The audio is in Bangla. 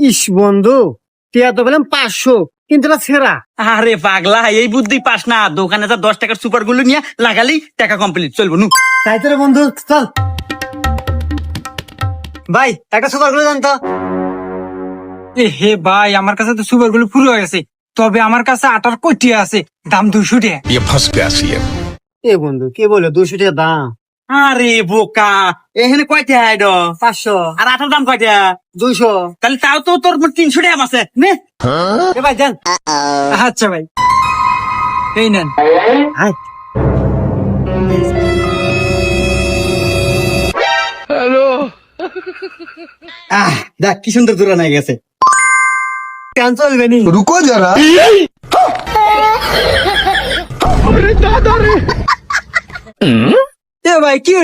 ইস বন্ধু, টিয়া তো বললাম 500, কিন্তু না ছেঁড়া। আরে পাগলা, এই বুদ্ধি পাস না। দোকানে যা 10 টাকার সুপার গুলো নিয়ে লাগালি টাকা কমপ্লিট, চলবো নু। তাই তো রে বন্ধু, চল ভাই একটা সুপার গুলো জানতো। এ হে ভাই, আমার কাছে তো সুপার গুলো পুরো হয়ে গেছে, তবে আমার কাছে আটার কটিয়া আছে, দাম 200 টাকা। ये फंस गया सीएम। এ বন্ধু কে বলে 200 টাকা দাম? আরে বোকা, এখানে কয়টা আইড? 500, আর আটার দাম কয়টা? 200। তাহলে তাও তো তোর 300 টাকা আছে নে। এ ভাই দেন। আচ্ছা ভাই, এই নেন। হাই দেখ কি সুন্দর দূরে নিয়ে গেছে। কেন চলবে নি? रुको जरा। এ ভাই কি হইলো?